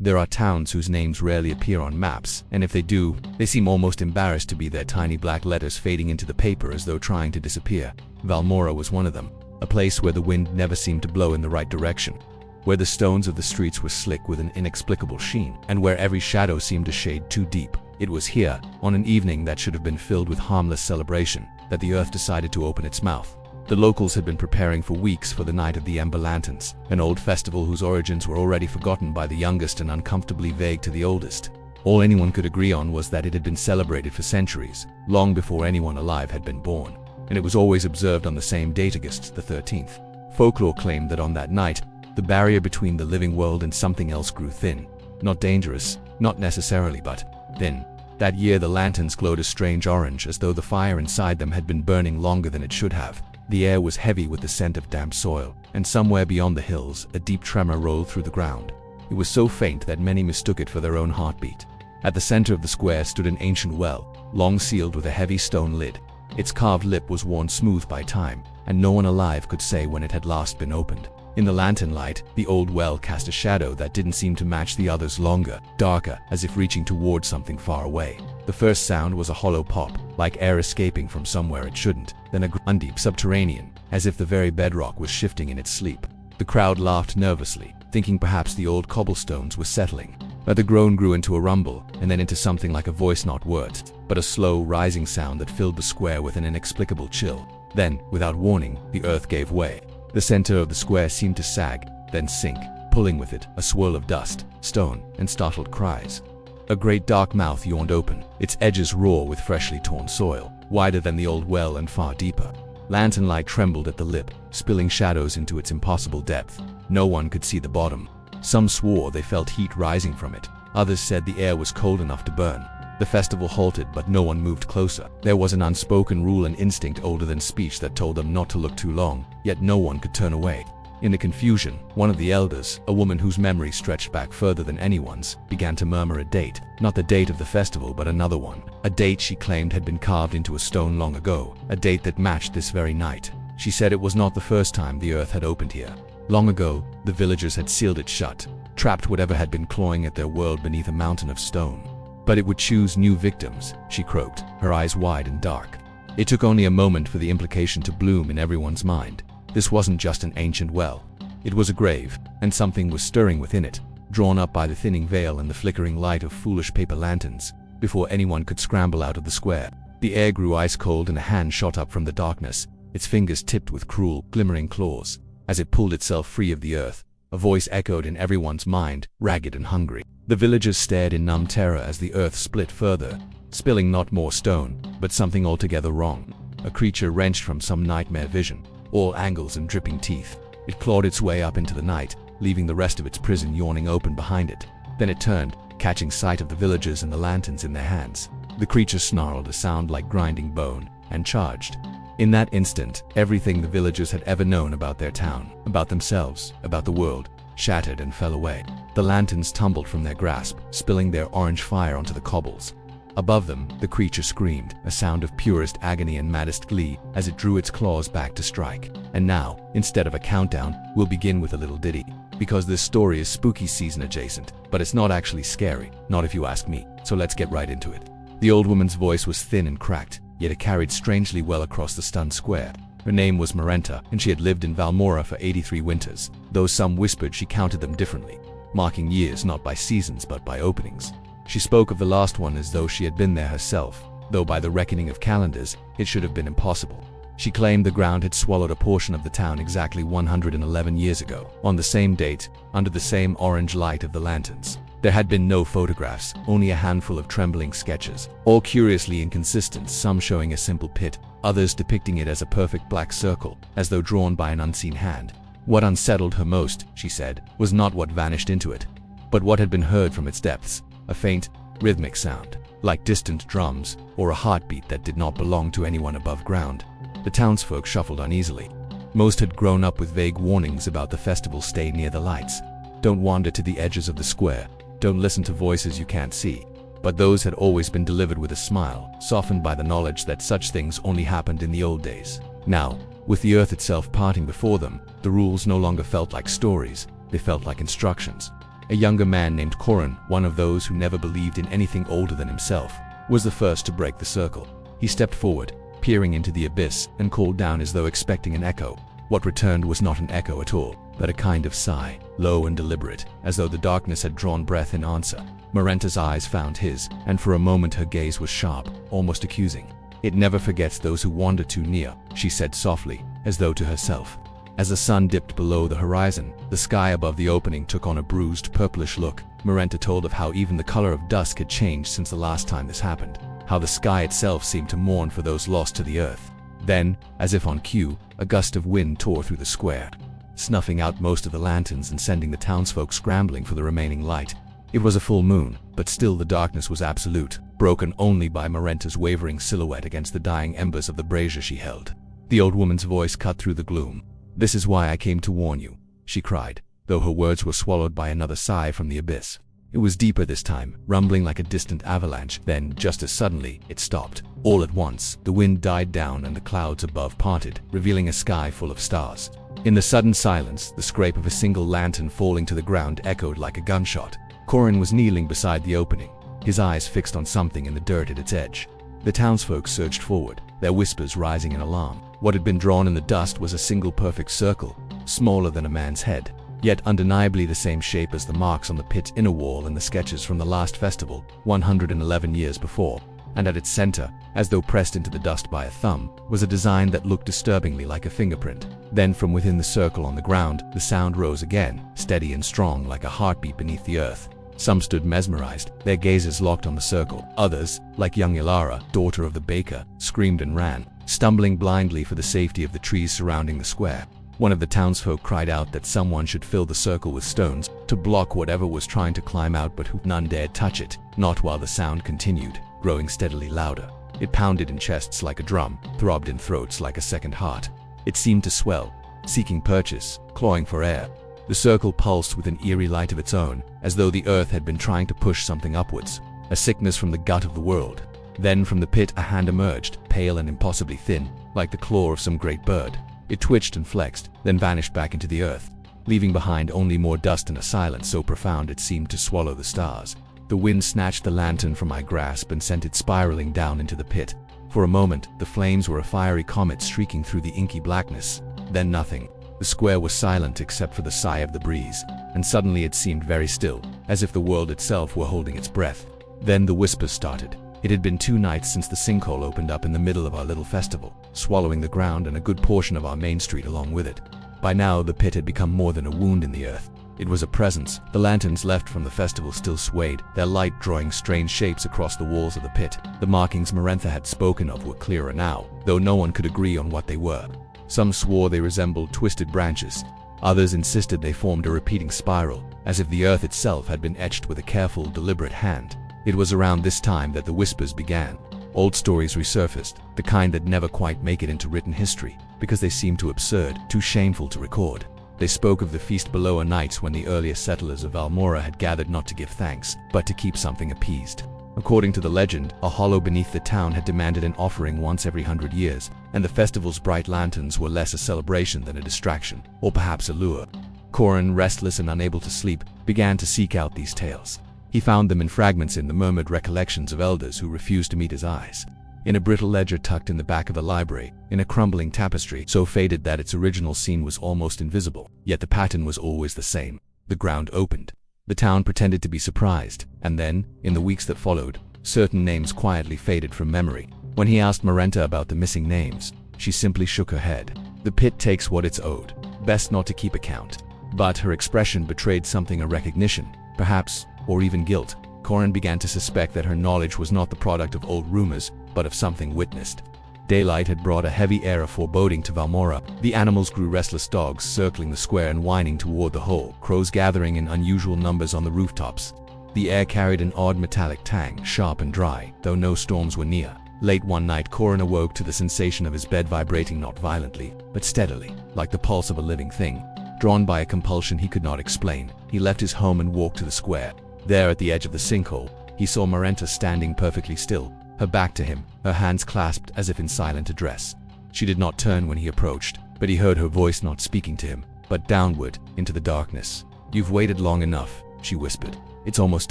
There are towns whose names rarely appear on maps, and if they do, they seem almost embarrassed to be their tiny black letters fading into the paper as though trying to disappear. Valmora was one of them, a place where the wind never seemed to blow in the right direction, where the stones of the streets were slick with an inexplicable sheen, and where every shadow seemed a shade too deep. It was here, on an evening that should have been filled with harmless celebration, that the earth decided to open its mouth. The locals had been preparing for weeks for the Night of the Ember Lanterns, an old festival whose origins were already forgotten by the youngest and uncomfortably vague to the oldest. All anyone could agree on was that it had been celebrated for centuries, long before anyone alive had been born, and it was always observed on the same date, August the 13th. Folklore claimed that on that night, the barrier between the living world and something else grew thin. Not dangerous, not necessarily, but thin. That year the lanterns glowed a strange orange, as though the fire inside them had been burning longer than it should have. The air was heavy with the scent of damp soil, and somewhere beyond the hills, a deep tremor rolled through the ground. It was so faint that many mistook it for their own heartbeat. At the center of the square stood an ancient well, long sealed with a heavy stone lid. Its carved lip was worn smooth by time, and no one alive could say when it had last been opened. In the lantern light, the old well cast a shadow that didn't seem to match the others, longer, darker, as if reaching towards something far away. The first sound was a hollow pop, like air escaping from somewhere it shouldn't, then a groan deep subterranean, as if the very bedrock was shifting in its sleep. The crowd laughed nervously, thinking perhaps the old cobblestones were settling. But the groan grew into a rumble, and then into something like a voice, not words, but a slow, rising sound that filled the square with an inexplicable chill. Then, without warning, the earth gave way. The center of the square seemed to sag, then sink, pulling with it a swirl of dust, stone, and startled cries. A great dark mouth yawned open, its edges raw with freshly torn soil, wider than the old well and far deeper. Lantern light trembled at the lip, spilling shadows into its impossible depth. No one could see the bottom. Some swore they felt heat rising from it. Others said the air was cold enough to burn. The festival halted, but no one moved closer. There was an unspoken rule and instinct older than speech that told them not to look too long, yet no one could turn away. In the confusion, one of the elders, a woman whose memory stretched back further than anyone's, began to murmur a date. Not the date of the festival, but another one. A date she claimed had been carved into a stone long ago. A date that matched this very night. She said it was not the first time the earth had opened here. Long ago, the villagers had sealed it shut, trapped whatever had been clawing at their world beneath a mountain of stone. But it would choose new victims, she croaked, her eyes wide and dark. It took only a moment for the implication to bloom in everyone's mind. This wasn't just an ancient well. It was a grave, and something was stirring within it, drawn up by the thinning veil and the flickering light of foolish paper lanterns. Before anyone could scramble out of the square, the air grew ice cold and a hand shot up from the darkness, its fingers tipped with cruel, glimmering claws. As it pulled itself free of the earth, a voice echoed in everyone's mind, ragged and hungry. The villagers stared in numb terror as the earth split further, spilling not more stone, but something altogether wrong. A creature wrenched from some nightmare vision, all angles and dripping teeth. It clawed its way up into the night, leaving the rest of its prison yawning open behind it. Then it turned, catching sight of the villagers and the lanterns in their hands. The creature snarled a sound like grinding bone, and charged. In that instant, everything the villagers had ever known about their town, about themselves, about the world, shattered and fell away. The lanterns tumbled from their grasp, spilling their orange fire onto the cobbles. Above them, the creature screamed, a sound of purest agony and maddest glee, as it drew its claws back to strike. And now, instead of a countdown, we'll begin with a little ditty. Because this story is spooky season adjacent, but it's not actually scary, not if you ask me, so let's get right into it. The old woman's voice was thin and cracked, yet it carried strangely well across the stunned square. Her name was Marenta, and she had lived in Valmora for 83 winters, though some whispered she counted them differently, marking years not by seasons but by openings. She spoke of the last one as though she had been there herself, though by the reckoning of calendars, it should have been impossible. She claimed the ground had swallowed a portion of the town exactly 111 years ago, on the same date, under the same orange light of the lanterns. There had been no photographs, only a handful of trembling sketches, all curiously inconsistent, some showing a simple pit, others depicting it as a perfect black circle, as though drawn by an unseen hand. What unsettled her most, she said, was not what vanished into it, but what had been heard from its depths, a faint, rhythmic sound, like distant drums, or a heartbeat that did not belong to anyone above ground. The townsfolk shuffled uneasily. Most had grown up with vague warnings about the festival. Stay near the lights. Don't wander to the edges of the square. Don't listen to voices you can't see. But those had always been delivered with a smile, softened by the knowledge that such things only happened in the old days. Now, with the earth itself parting before them, the rules no longer felt like stories, they felt like instructions. A younger man named Corin, one of those who never believed in anything older than himself, was the first to break the circle. He stepped forward, peering into the abyss, and called down as though expecting an echo. What returned was not an echo at all, but a kind of sigh, low and deliberate, as though the darkness had drawn breath in answer. Marenta's eyes found his, and for a moment her gaze was sharp, almost accusing. "It never forgets those who wander too near," she said softly, as though to herself. As the sun dipped below the horizon, the sky above the opening took on a bruised, purplish look. Marenta told of how even the color of dusk had changed since the last time this happened, how the sky itself seemed to mourn for those lost to the earth. Then, as if on cue, a gust of wind tore through the square, snuffing out most of the lanterns and sending the townsfolk scrambling for the remaining light. It was a full moon, but still the darkness was absolute, broken only by Marenta's wavering silhouette against the dying embers of the brazier she held. The old woman's voice cut through the gloom. "This is why I came to warn you," she cried, though her words were swallowed by another sigh from the abyss. It was deeper this time, rumbling like a distant avalanche. Then, just as suddenly, it stopped. All at once, the wind died down and the clouds above parted, revealing a sky full of stars. In the sudden silence, the scrape of a single lantern falling to the ground echoed like a gunshot. Corin was kneeling beside the opening, his eyes fixed on something in the dirt at its edge. The townsfolk surged forward, their whispers rising in alarm. What had been drawn in the dust was a single perfect circle, smaller than a man's head, yet undeniably the same shape as the marks on the pit's inner wall and the sketches from the last festival, 111 years before. And at its center, as though pressed into the dust by a thumb, was a design that looked disturbingly like a fingerprint. Then from within the circle on the ground, the sound rose again, steady and strong like a heartbeat beneath the earth. Some stood mesmerized, their gazes locked on the circle. Others, like young Ilara, daughter of the baker, screamed and ran, stumbling blindly for the safety of the trees surrounding the square. One of the townsfolk cried out that someone should fill the circle with stones to block whatever was trying to climb out, but none dared touch it, not while the sound continued, growing steadily louder. It pounded in chests like a drum, throbbed in throats like a second heart. It seemed to swell, seeking purchase, clawing for air. The circle pulsed with an eerie light of its own, as though the earth had been trying to push something upwards, a sickness from the gut of the world. Then from the pit a hand emerged, pale and impossibly thin, like the claw of some great bird. It twitched and flexed, then vanished back into the earth, leaving behind only more dust and a silence so profound it seemed to swallow the stars. The wind snatched the lantern from my grasp and sent it spiraling down into the pit. For a moment, the flames were a fiery comet streaking through the inky blackness. Then nothing. The square was silent except for the sigh of the breeze, and suddenly it seemed very still, as if the world itself were holding its breath. Then the whispers started. It had been 2 nights since the sinkhole opened up in the middle of our little festival, swallowing the ground and a good portion of our main street along with it. By now, the pit had become more than a wound in the earth. It was a presence. The lanterns left from the festival still swayed, their light drawing strange shapes across the walls of the pit. The markings Marenta had spoken of were clearer now, though no one could agree on what they were. Some swore they resembled twisted branches. Others insisted they formed a repeating spiral, as if the earth itself had been etched with a careful, deliberate hand. It was around this time that the whispers began. Old stories resurfaced, the kind that never quite make it into written history, because they seemed too absurd, too shameful to record. They spoke of the feast below nights when the earliest settlers of Valmora had gathered not to give thanks, but to keep something appeased. According to the legend, a hollow beneath the town had demanded an offering once every 100 years, and the festival's bright lanterns were less a celebration than a distraction, or perhaps a lure. Corin, restless and unable to sleep, began to seek out these tales. He found them in fragments in the murmured recollections of elders who refused to meet his eyes, in a brittle ledger tucked in the back of a library, in a crumbling tapestry so faded that its original scene was almost invisible, yet the pattern was always the same. The ground opened. The town pretended to be surprised, and then, in the weeks that followed, certain names quietly faded from memory. When he asked Marenta about the missing names, she simply shook her head. The pit takes what it's owed. Best not to keep account. But her expression betrayed something of recognition, perhaps, or even guilt. Corin began to suspect that her knowledge was not the product of old rumors, but of something witnessed. Daylight had brought a heavy air of foreboding to Valmora. The animals grew restless, dogs circling the square and whining toward the hole, crows gathering in unusual numbers on the rooftops. The air carried an odd metallic tang, sharp and dry, though no storms were near. Late one night, Corin awoke to the sensation of his bed vibrating not violently, but steadily, like the pulse of a living thing. Drawn by a compulsion he could not explain, he left his home and walked to the square. There, at the edge of the sinkhole, he saw Marenta standing perfectly still, her back to him, her hands clasped as if in silent address. She did not turn when he approached, but he heard her voice not speaking to him, but downward, into the darkness. "You've waited long enough," she whispered. "It's almost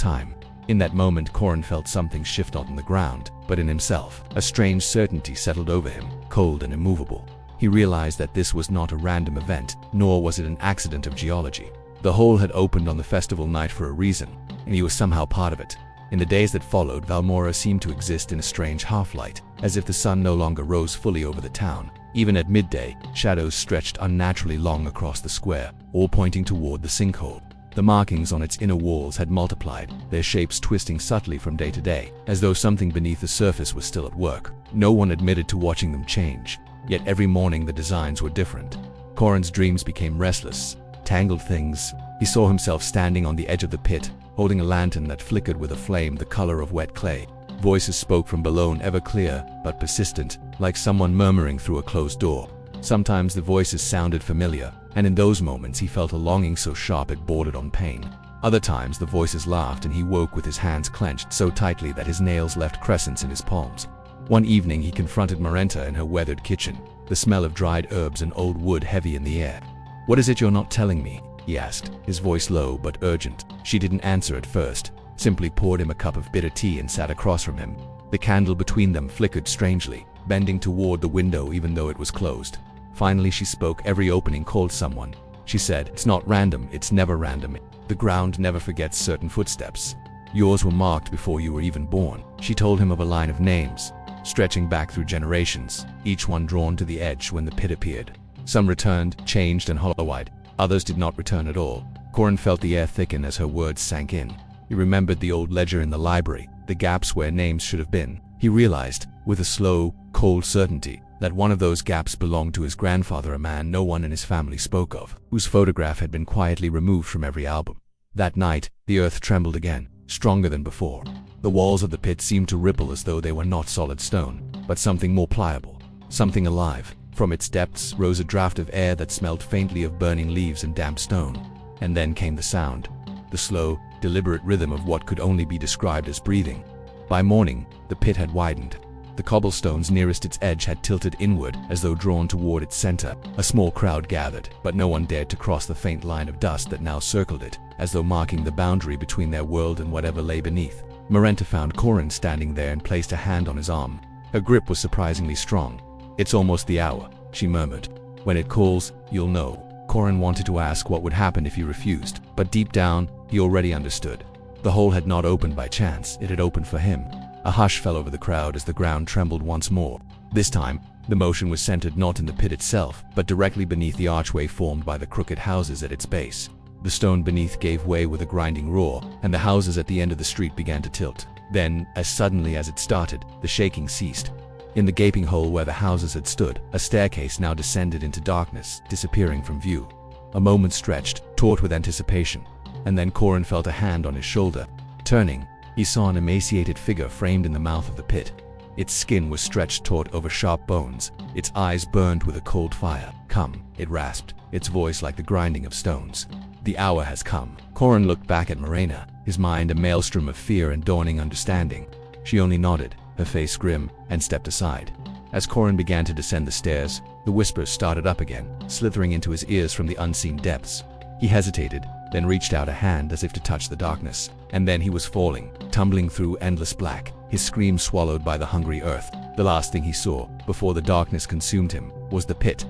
time." In that moment, Corin felt something shift not on the ground, but in himself. A strange certainty settled over him, cold and immovable. He realized that this was not a random event, nor was it an accident of geology. The hole had opened on the festival night for a reason, and he was somehow part of it. In the days that followed, Valmora seemed to exist in a strange half-light, as if the sun no longer rose fully over the town. Even at midday, shadows stretched unnaturally long across the square, all pointing toward the sinkhole. The markings on its inner walls had multiplied, their shapes twisting subtly from day to day, as though something beneath the surface was still at work. No one admitted to watching them change, yet every morning the designs were different. Corin's dreams became restless, tangled things. He saw himself standing on the edge of the pit, holding a lantern that flickered with a flame the color of wet clay. Voices spoke from below, ever clear but persistent, like someone murmuring through a closed door. Sometimes the voices sounded familiar, and in those moments he felt a longing so sharp it bordered on pain. Other times the voices laughed and he woke with his hands clenched so tightly that his nails left crescents in his palms. One evening he confronted Marenta in her weathered kitchen, the smell of dried herbs and old wood heavy in the air. "What is it you're not telling me?" he asked, his voice low but urgent. She didn't answer at first, simply poured him a cup of bitter tea and sat across from him. The candle between them flickered strangely, bending toward the window even though it was closed. Finally she spoke. "Every opening called someone," she said. "It's not random, it's never random. The ground never forgets certain footsteps. Yours were marked before you were even born." She told him of a line of names, stretching back through generations, each one drawn to the edge when the pit appeared. Some returned, changed and hollow-eyed. Others did not return at all. Corin felt the air thicken as her words sank in. He remembered the old ledger in the library, the gaps where names should have been. He realized, with a slow, cold certainty, that one of those gaps belonged to his grandfather, a man no one in his family spoke of, whose photograph had been quietly removed from every album. That night, the earth trembled again, stronger than before. The walls of the pit seemed to ripple as though they were not solid stone, but something more pliable, something alive. From its depths rose a draft of air that smelled faintly of burning leaves and damp stone. And then came the sound, the slow, deliberate rhythm of what could only be described as breathing. By morning, the pit had widened. The cobblestones nearest its edge had tilted inward as though drawn toward its center. A small crowd gathered, but no one dared to cross the faint line of dust that now circled it, as though marking the boundary between their world and whatever lay beneath. Marenta found Corin standing there and placed a hand on his arm. Her grip was surprisingly strong. "It's almost the hour," she murmured. "When it calls, you'll know." Corin wanted to ask what would happen if he refused, but deep down, he already understood. The hole had not opened by chance, it had opened for him. A hush fell over the crowd as the ground trembled once more. This time, the motion was centered not in the pit itself, but directly beneath the archway formed by the crooked houses at its base. The stone beneath gave way with a grinding roar, and the houses at the end of the street began to tilt. Then, as suddenly as it started, the shaking ceased. In the gaping hole where the houses had stood, a staircase now descended into darkness, disappearing from view. A moment stretched, taut with anticipation, and then Corin felt a hand on his shoulder. Turning, he saw an emaciated figure framed in the mouth of the pit. Its skin was stretched taut over sharp bones, its eyes burned with a cold fire. "Come," it rasped, its voice like the grinding of stones. "The hour has come." Corin looked back at Marina, his mind a maelstrom of fear and dawning understanding. She only nodded, her face grim, and stepped aside. As Corin began to descend the stairs, the whispers started up again, slithering into his ears from the unseen depths. He hesitated, then reached out a hand as if to touch the darkness, and then he was falling, tumbling through endless black, his scream swallowed by the hungry earth. The last thing he saw, before the darkness consumed him, was the pit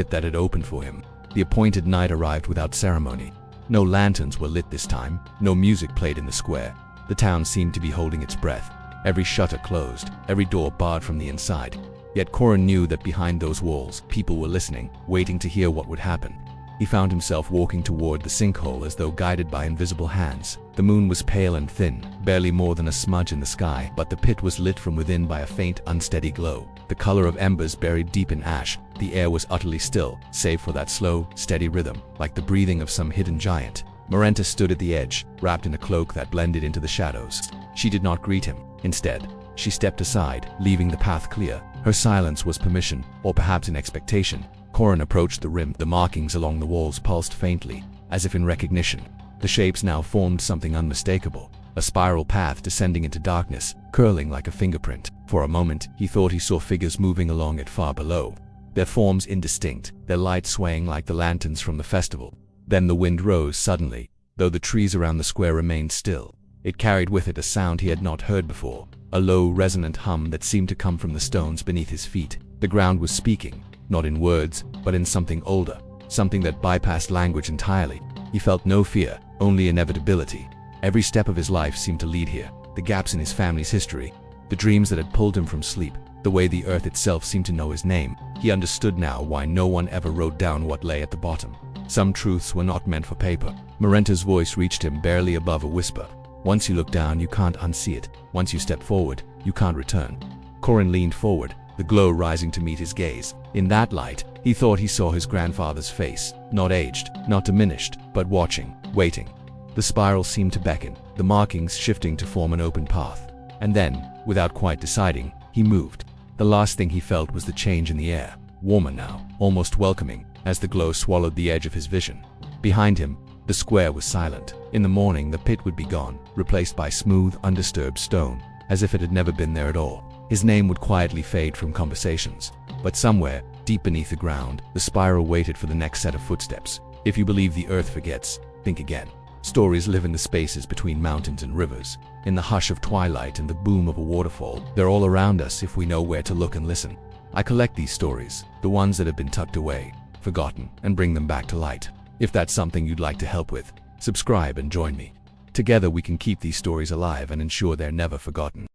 that had opened for him. The appointed night arrived without ceremony. No lanterns were lit this time, no music played in the square. The town seemed to be holding its breath. Every shutter closed, every door barred from the inside. Yet Corin knew that behind those walls, people were listening, waiting to hear what would happen. He found himself walking toward the sinkhole as though guided by invisible hands. The moon was pale and thin, barely more than a smudge in the sky, but the pit was lit from within by a faint, unsteady glow. The color of embers buried deep in ash, the air was utterly still, save for that slow, steady rhythm, like the breathing of some hidden giant. Marenta stood at the edge, wrapped in a cloak that blended into the shadows. She did not greet him. Instead, she stepped aside, leaving the path clear. Her silence was permission, or perhaps an expectation. Corin approached the rim. The markings along the walls pulsed faintly, as if in recognition. The shapes now formed something unmistakable, a spiral path descending into darkness, curling like a fingerprint. For a moment, he thought he saw figures moving along it far below, their forms indistinct, their light swaying like the lanterns from the festival. Then the wind rose suddenly, though the trees around the square remained still. It carried with it a sound he had not heard before, a low, resonant hum that seemed to come from the stones beneath his feet. The ground was speaking, not in words, but in something older, something that bypassed language entirely. He felt no fear, only inevitability. Every step of his life seemed to lead here, the gaps in his family's history, the dreams that had pulled him from sleep, the way the earth itself seemed to know his name. He understood now why no one ever wrote down what lay at the bottom. Some truths were not meant for paper. Marenta's voice reached him barely above a whisper. Once you look down, you can't unsee it. Once you step forward, you can't return. Corin leaned forward, the glow rising to meet his gaze. In that light, he thought he saw his grandfather's face, not aged, not diminished, but watching, waiting. The spiral seemed to beckon, the markings shifting to form an open path. And then, without quite deciding, he moved. The last thing he felt was the change in the air, warmer now, almost welcoming, as the glow swallowed the edge of his vision. Behind him, the square was silent. In the morning, the pit would be gone, replaced by smooth, undisturbed stone, as if it had never been there at all. His name would quietly fade from conversations. But somewhere, deep beneath the ground, the spiral waited for the next set of footsteps. If you believe the earth forgets, think again. Stories live in the spaces between mountains and rivers, in the hush of twilight and the boom of a waterfall. They're all around us if we know where to look and listen. I collect these stories, the ones that have been tucked away, forgotten, and bring them back to light. If that's something you'd like to help with, subscribe and join me. Together we can keep these stories alive and ensure they're never forgotten.